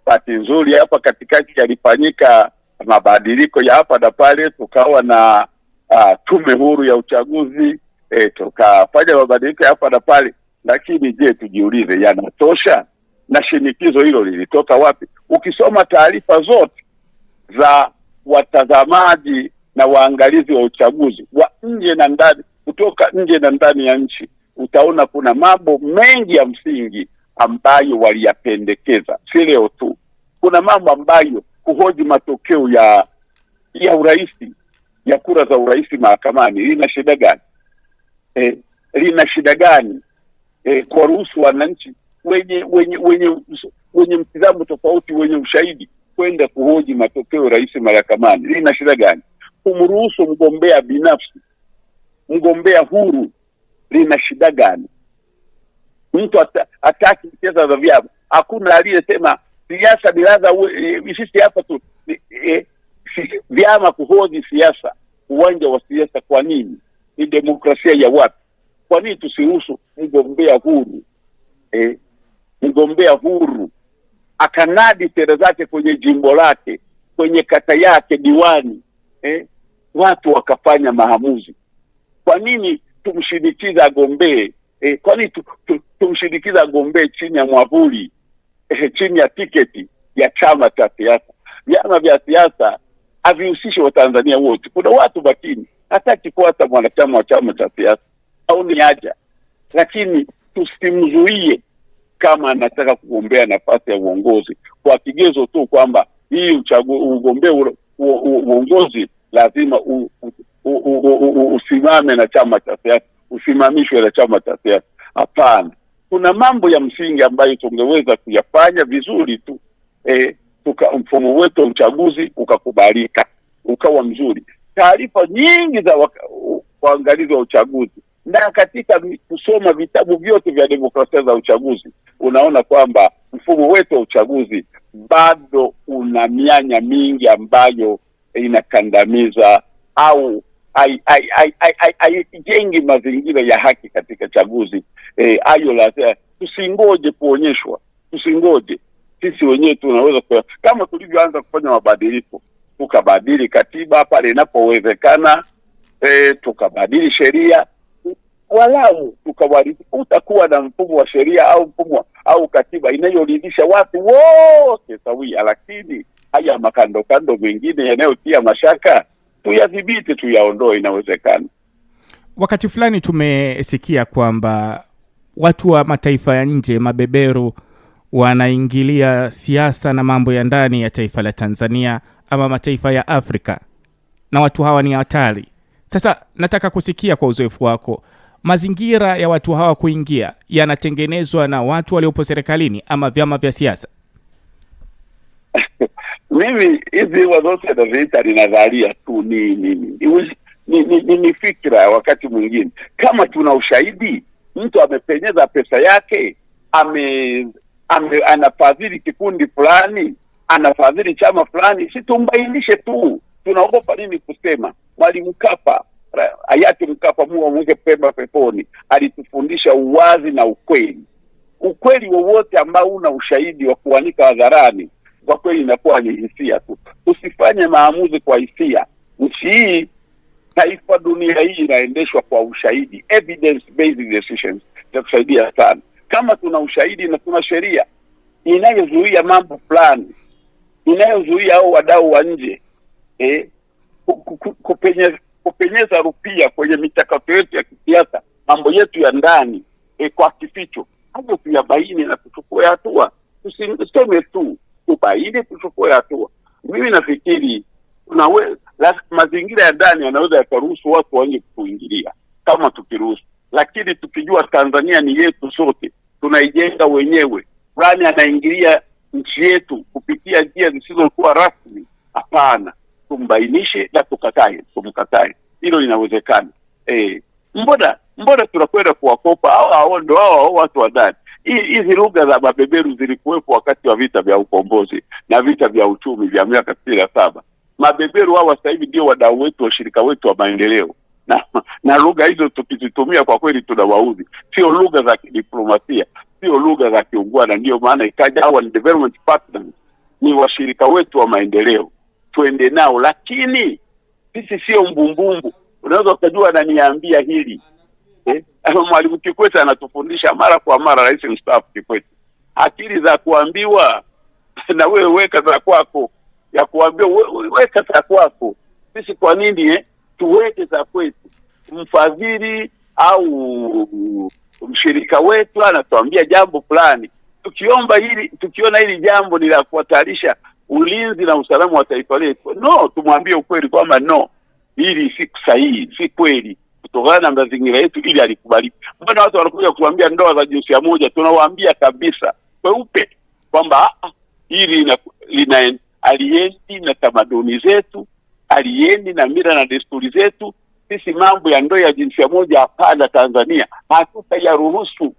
Bahati nzuri hapa katikati yalifanyika mabadiliko ya hapa na pale, tukawa na tume huru ya uchaguzi, tukafanya mabadiliko ya hapa na pale, lakini je, tujiulize yanatosha? Na shinikizo hilo lilitoka wapi? Ukisoma taarifa zote za watazamaji na waangalizi wa uchaguzi wa nje na ndani, kutoka nje na ndani ya nchi, utaona kuna mambo mengi ya msingi ambayo waliyapendekeza. Si leo tu, kuna mambo ambayo kuhoji matokeo ya uraisi, ya kura za uraisi mahakamani, lina shida gani? Lina shida gani kwa ruhusu wananchi wenye mtizamo tofauti, wenye ushahidi kwenda kuhoji matokeo ya uraisi mahakamani? Lina shida gani? Kumruhusu mgombea binafsi, mgombea huru, lina shida gani? Mtu ataki siasa za vyama. Hakuna aliyesema siasa ni ladha. Sisi hapa tu vyama kuhoji siasa, uwanja wa siasa. Kwa nini? Ni demokrasia ya wapi? Kwa nini tusiruhusu mgombea huru mgombea huru akanadi sera zake kwenye jimbo lake, kwenye kata yake, diwani, watu wakafanya maamuzi? Kwa nini tumshinikiza agombee? Kwa nini tumshinikiza agombee chini ya mwavuli, chini ya tiketi ya chama cha siasa? Vyama vya siasa havihusishi Watanzania wote. Kuna watu makini hataki kuwa hata mwanachama wa chama cha siasa, au ni haja, lakini tusimzuie kama anataka kugombea nafasi ya uongozi kwa kigezo tu kwamba hii ugombea uongozi lazima usimame na chama cha siasa, usimamishwe na chama cha siasa. Hapana, kuna mambo ya msingi ambayo tungeweza kuyafanya vizuri tu, mfumo wetu wa uchaguzi ukakubalika, ukawa mzuri. Taarifa nyingi za waangalizi wa uchaguzi, na katika kusoma vitabu vyote vya demokrasia za uchaguzi, unaona kwamba mfumo wetu wa uchaguzi bado una mianya mingi ambayo inakandamiza au haijengi mazingira ya haki katika chaguzi. Hayo lazima tusingoje kuonyeshwa, tusingoje. Sisi wenyewe tunaweza kama tulivyoanza kufanya mabadiliko, tukabadili katiba pale inapowezekana, tukabadili sheria, walau utakuwa na mfumo wa sheria au mfumo au katiba inayoridhisha watu wote sawia. Lakini haya makando kando mengine yanayotia mashaka tuyadhibiti, tuyaondoe. Inawezekana. Wakati fulani tumesikia kwamba watu wa mataifa ya nje, mabeberu, wanaingilia siasa na mambo ya ndani ya taifa la Tanzania ama mataifa ya Afrika, na watu hawa ni hatari. Sasa nataka kusikia kwa uzoefu wako, mazingira ya watu hawa kuingia yanatengenezwa na watu waliopo serikalini ama vyama vya siasa? Mimi hizi wazote na vita ni nadharia tu, ni fikra. Wakati mwingine kama tuna ushahidi, mtu amepenyeza pesa yake, anafadhili kikundi fulani, anafadhili chama fulani, si tumbainishe tu. Tunaogopa nini kusema? Mwalimu Mkapa, hayati Mkapa, Mungu amweke pema peponi, alitufundisha uwazi na ukweli. Ukweli wowote ambao una ushahidi wa kuanika hadharani, kwa kweli inakuwa ni hisia tu. Usifanye maamuzi kwa hisia. Nchi hii, taifa, dunia hii inaendeshwa kwa ushahidi, evidence based decisions. Itakusaidia sana kama tuna ushahidi na tuna sheria inayozuia mambo fulani, inayozuia au wadau wa nje kupenyeza rupia kwenye michakato yetu ya kisiasa, mambo yetu ya ndani kwa kificho. Hapo tuyabaini na tuchukue hatua. Tuseme tu, tubaini, tuchukue hatua. Mimi nafikiri mazingira ya ndani yanaweza yakaruhusu watu wengi kuingilia kama tukiruhusu, lakini tukijua Tanzania ni yetu sote, tunaijenga wenyewe. Fulani anaingilia nchi yetu kupitia njia zisizokuwa rasmi, hapana. Tumbainishe na tumkatae. Hilo linawezekana. Mbona tunakwenda kuwakopa hao ndo hao watu wa ndani? Hizi lugha za mabeberu zilikuwepo wakati wa vita vya ukombozi na vita vya uchumi vya miaka 67. Mabeberu hao sasa hivi ndio wadau wetu, washirika wetu wa maendeleo. na lugha hizo tukizitumia kwa kweli tunawaudhi. Sio lugha za kidiplomasia, sio lugha za kiungwana. Ndio maana ikaja hawa ni development partners, ni washirika wetu wa maendeleo, tuende nao. Lakini sisi sio mbumbumbu. Unaweza ukajua ananiambia hili Mwalimu Kikwete anatufundisha mara kwa mara, rais mstaafu Kikwete, akili za kuambiwa na wewe weka za kwako, ya kuambiwa weka za kwako. Sisi kwa nini tuweke za kwetu? Mfadhili au mshirika wetu anatuambia jambo fulani, tukiona hili jambo ni la kuhatarisha ulinzi na usalama wa taifa letu, no, tumwambie ukweli kwamba no, hili si sahihi, si kweli kutokana na mazingira yetu, ili alikubaliki. Mbona watu wanakuja kutuambia ndoa za jinsia moja, tunawaambia kabisa kweupe kwamba hili aliendi na tamaduni zetu, aliendi na mila na desturi zetu. Sisi mambo ya ndoa ya jinsia moja hapana, Tanzania hatutayaruhusu.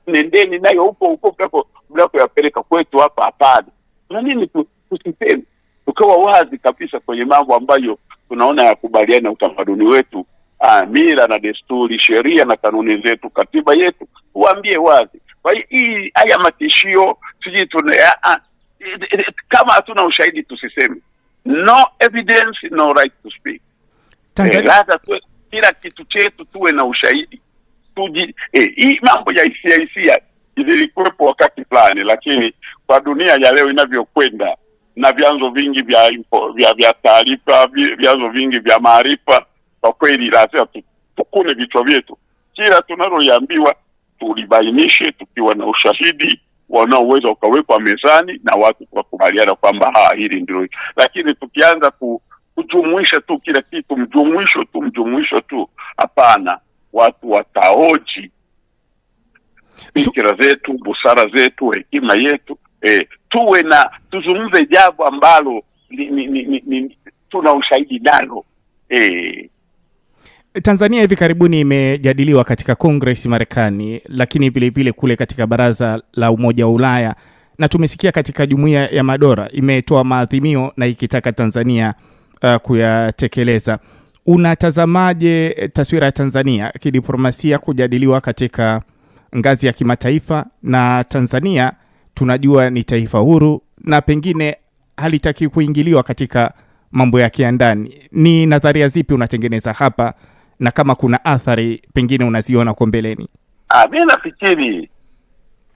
Nendeni nayo huko mnakoyapeleka kwetu hapa hapana. Na nini tusiseme, tukawa wazi kabisa kwenye mambo ambayo tunaona yakubaliana na utamaduni wetu, mila na desturi, sheria na kanuni zetu, katiba yetu, tuambie wazi. Kwa hiyo haya matishio siji kama hatuna ushahidi tusiseme. No evidence, no right to speak. Lazima kila kitu chetu tuwe na ushahidi. Hii mambo ya hisia ilikuwepo wakati fulani, lakini kwa dunia ya leo inavyokwenda na vyanzo vingi vya taarifa, vyanzo vingi vya maarifa, kwa kweli lazima tukune vichwa vyetu. Kila tunaloambiwa tulibainishe tukiwa na ushahidi wanaoweza ukawekwa mezani na watu wakubaliana kwamba hili ndio. Lakini tukianza kujumuisha tu kila kitu, mjumuisho tu, hapana, watu wataoji fikira zetu, busara zetu, hekima yetu. Tuzungumze jambo ambalo tuna ushahidi nalo. Tanzania hivi karibuni imejadiliwa katika Congress Marekani, lakini vile vile kule katika Baraza la Umoja wa Ulaya, na tumesikia katika Jumuiya ya Madola imetoa maadhimio na ikitaka Tanzania kuyatekeleza. Unatazamaje taswira ya Tanzania kidiplomasia kujadiliwa katika ngazi ya kimataifa? Na Tanzania tunajua ni taifa huru na pengine halitaki kuingiliwa katika mambo yake ya ndani. Ni nadharia zipi unatengeneza hapa, na kama kuna athari pengine unaziona kwa mbeleni? Mimi nafikiri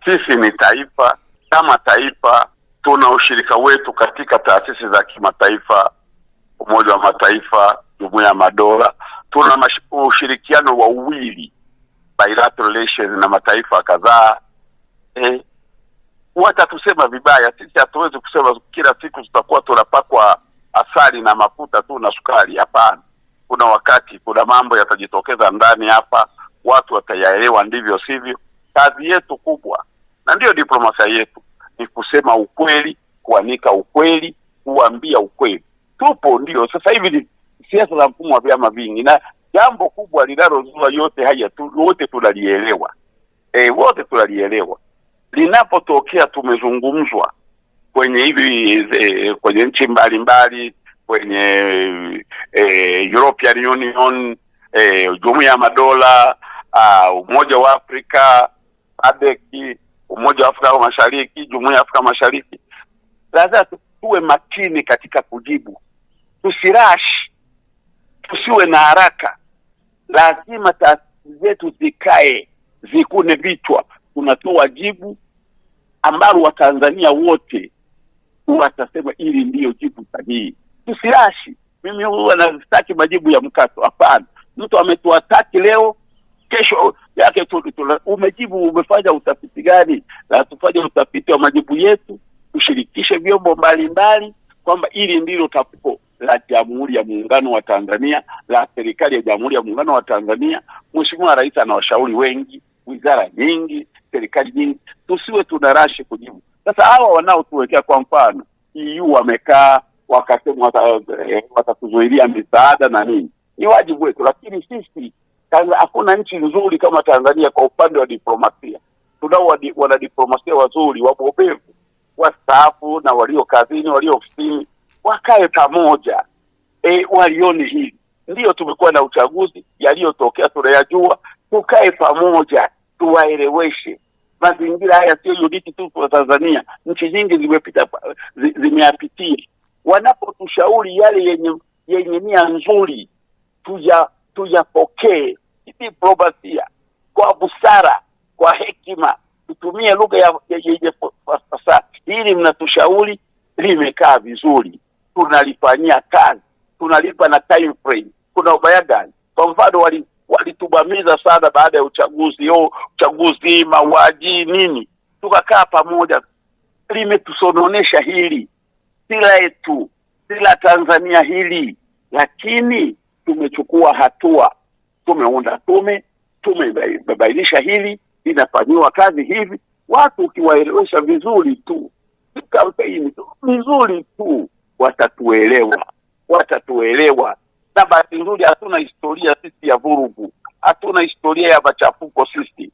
sisi ni taifa, kama taifa tuna ushirika wetu katika taasisi za kimataifa, Umoja wa Mataifa, Jumuiya ya Madola. Tuna ushirikiano wa uwili, bilateral relations, na mataifa kadhaa. Watatusema vibaya, sisi hatuwezi kusema kila siku tutakuwa tunapakwa asali na mafuta tu na sukari, hapana. Kuna wakati kuna mambo yatajitokeza ndani hapa, watu watayaelewa ndivyo sivyo. Kazi yetu kubwa, na ndio diplomasia yetu, ni kusema ukweli, kuanika ukweli, kuambia ukweli. Tupo ndio sasa hivi ni siasa za mfumo wa vyama vingi, na jambo kubwa linalozua yote haya wote tunalielewa. Wote tunalielewa. Linapotokea tumezungumzwa kwenye kwenye nchi mbalimbali, kwenye European Union, Jumuiya ya Madola, Umoja wa Afrika, SADC, Umoja wa Afrika Mashariki, Jumuiya ya Afrika Mashariki, lazima tuwe makini katika kujibu. Tusirash, tusiwe na haraka. Lazima taasisi zetu zikae, zikune vichwa, tunatoa jibu ambalo Watanzania wote watasema ili ndiyo jibu sahihi. Tusirashi. Mimi huwa nasitaki majibu ya mkato, hapana. Mtu ametuataki leo, kesho yake umejibu, umefanya utafiti gani? Na tufanye utafiti wa majibu yetu, tushirikishe vyombo mbalimbali kwamba ili ndilo tamko la Jamhuri ya Muungano wa Tanzania, la serikali ya Jamhuri ya Muungano wa Tanzania. Mheshimiwa Rais anawashauri wengi, wizara nyingi, serikali nyingi. Tusiwe tunarashi kujibu. Sasa hawa wanaotuwekea, kwa mfano EU wamekaa wakasema watatuzuilia misaada na nini, ni wajibu wetu. Lakini sisi hakuna nchi nzuri kama Tanzania kwa upande wa diplomasia. Tunao wana diplomasia wazuri, wabobevu, wastaafu na walio kazini, walio ofisini, wakae pamoja, walione hili. Ndiyo, tumekuwa na uchaguzi, yaliyotokea tunayajua. Tukae pamoja, tuwaeleweshe. Mazingira haya sio unity tu kwa Tanzania, nchi nyingi zimepita, zimeyapitia. Wanapotushauri yale yenye nia nzuri, tuyapokee diplomasia kwa busara, kwa hekima, tutumie lugha ya fasaha. Hili mnatushauri limekaa vizuri, tunalifanyia kazi, tunalipa na time frame. Kuna ubaya gani? Kwa mfano walitubamiza sana baada ya uchaguzi, mauaji nini, tukakaa pamoja. Limetusononesha hili, si letu, si la Tanzania hili, lakini tumechukua hatua, tumeunda tumebainisha hili linafanywa kazi hivi. Watu ukiwaelewesha vizuri tu, kampeni vizuri tu, watatuelewa. Na bahati nzuri hatuna historia sisi ya vurugu, hatuna historia ya machafuko sisi.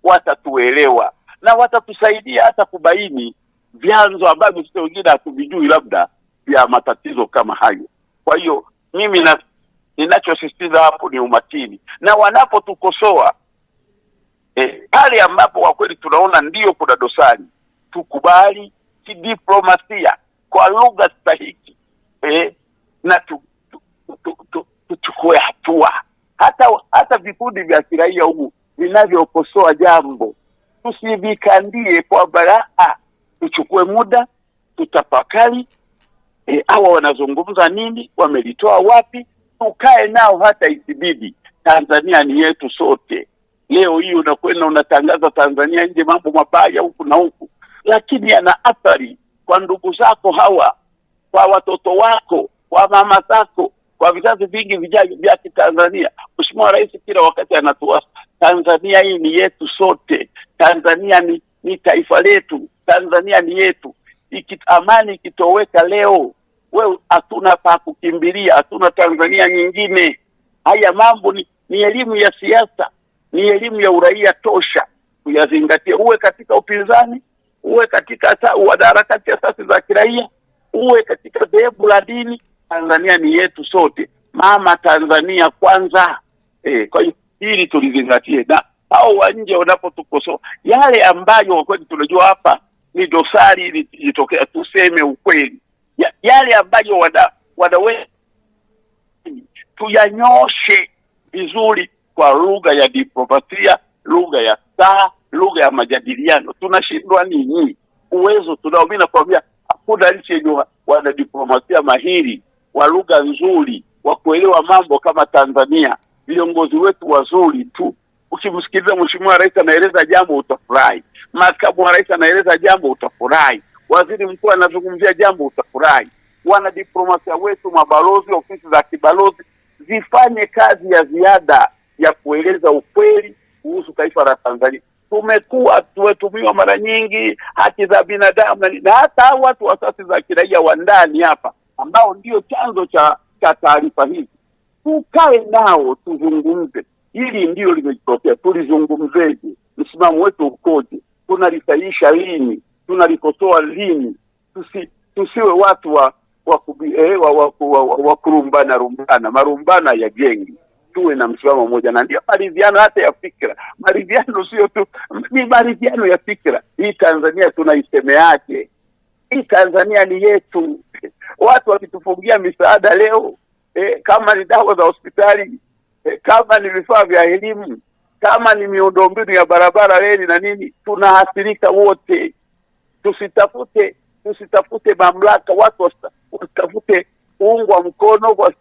Watatuelewa na watatusaidia hata kubaini vyanzo ambavyo sisi wengine hatuvijui labda vya matatizo kama hayo. Kwa hiyo mimi ninachosisitiza hapo ni umakini, na wanapotukosoa pale ambapo kwa kweli tunaona ndio kuna dosari, tukubali kidiplomasia kwa lugha stahiki, na tuchukue hatua. Hata vikundi vya kiraia huku vinavyokosoa jambo, tusivikandie kwamba tuchukue muda, tutafakari hawa wanazungumza nini, wamelitoa wapi, tukae nao hata isibidi. Tanzania ni yetu sote. Leo hii unakwenda unatangaza Tanzania nje mambo mabaya huku na huku, lakini yana athari kwa ndugu zako hawa, kwa watoto wako, kwa mama zako, kwa vizazi vingi vijavyo vya Tanzania. Mheshimiwa Rais kila wakati anatuasa, Tanzania hii ni yetu sote. Tanzania ni taifa letu. Tanzania ni yetu. Amani ikitoweka leo, wewe hatuna pa kukimbilia, hatuna Tanzania nyingine. Haya mambo ni elimu ya siasa, ni elimu ya uraia tosha kuyazingatia. Uwe katika upinzani, uwe katika harakati ya asasi za kiraia, uwe katika dhehebu la dini, Tanzania ni yetu sote. Mama Tanzania kwanza. Kwa hiyo hili tulizingatie, na hao wa nje wanapotukosoa yale ambayo kwa kweli tunajua hapa ni dosari ilitokea, tuseme ukweli. Yale ambayo wanaweza tuyanyoshe vizuri kwa lugha ya diplomasia, lugha ya staha, lugha ya majadiliano. Tunashindwa nini? Uwezo tunao. Mimi nakwambia hakuna nchi yenye wana diplomasia mahiri wa lugha nzuri wa kuelewa mambo kama Tanzania. Viongozi wetu wazuri tu. Ukimsikiliza Mheshimiwa Rais anaeleza jambo utafurahi, makamu wa rais anaeleza jambo utafurahi, waziri mkuu anazungumzia jambo utafurahi. Wana diplomasia wetu, mabalozi, ofisi za kibalozi zifanye kazi ya ziada ya kueleza ukweli kuhusu taifa la Tanzania. Tumetumiwa mara nyingi haki za binadamu na hata watu wa asasi za kiraia wa ndani hapa ambao ndio chanzo cha taarifa hizi. Tukae nao tuzungumze. Hili ndio limetokea, tulizungumzeje? Msimamo wetu ukoje? Tunalisahihisha lini? Tunalikosoa lini? Tusiwe watu wa kurumbana. Marumbana ya jengi. Tuwe na msimamo mmoja, na ndio maridhiano hata ya fikra. Maridhiano sio tu, ni maridhiano ya fikra. Hii Tanzania tunaisemeaje? Hii Tanzania ni yetu. Watu wakitufungia misaada leo, kama ni dawa za hospitali, kama ni vifaa vya elimu, kama ni miundombinu ya barabara, reli na nini, tunaathirika wote. Tusitafute mamlaka, watu wasitafute kuungwa mkono kwa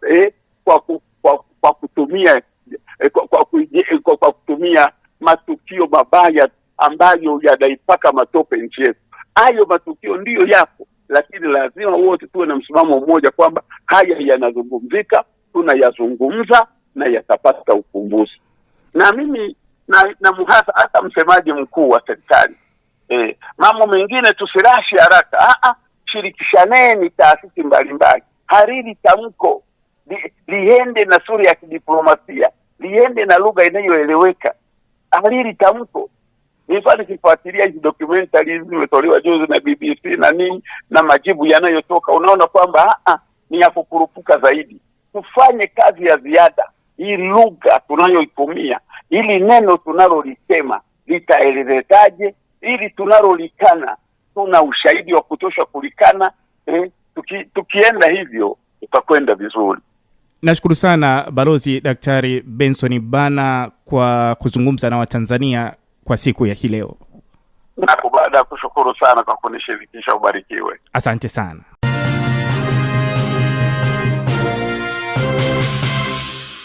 kutumia matukio mabaya ambayo yanaipaka matope nchi yetu. Hayo matukio ndiyo yapo, lakini lazima wote tuwe na msimamo mmoja kwamba haya yanazungumzika, tunayazungumza na yatapata ufumbuzi. Na mimi na muhasa hata msemaji mkuu wa serikali, mambo mengine tusirashi haraka. Shirikishaneni taasisi mbalimbali, hariri tamko liende na sura ya kidiplomasia, liende na lugha inayoeleweka. Hariri tamko. Nilikuwa nikifuatilia hizi documentary zimetolewa juzi na BBC na nini, na majibu yanayotoka, unaona kwamba ni ya kukurupuka zaidi. tufanye kazi ya ziada. Hii lugha tunayoitumia, ili neno tunalolisema litaelezekaje, ili tunalolikana tuna ushahidi wa kutosha kulikana. Tukienda hivyo utakwenda vizuri. Nashukuru sana Balozi Daktari Benson Bana kwa kuzungumza na Watanzania kwa siku ya hii leo. Na baada ya kushukuru sana kwa kunishirikisha, ubarikiwe. Asante sana.